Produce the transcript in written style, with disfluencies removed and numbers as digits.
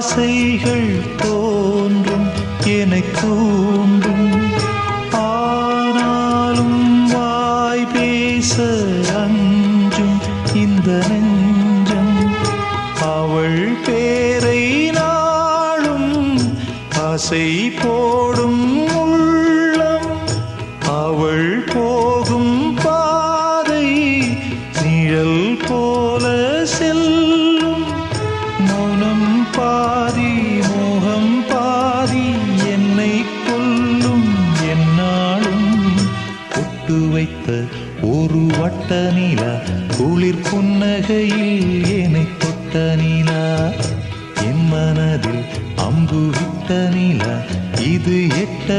ஆசைகள் தோன்றும் எனத் தூண்டும் ஆனாலும் வாய் பேச அஞ்சும் இந்த நெஞ்சம் அவள் பேரை நாளும் ஆசை போடும் உள்ளம் அவள் போகும் பாதை நிழல் போல செல்லும் மௌனம் பாதி மோகம் பாதி என்னை கொல்லும் என்னாலும் ஒட்டு வைத்த ஒரு வட்ட நிலா குளிர் புன்னகையில் என்னை தொட்ட நிலா என் மனதில் அம்பு விட்ட நிலா இது எட்ட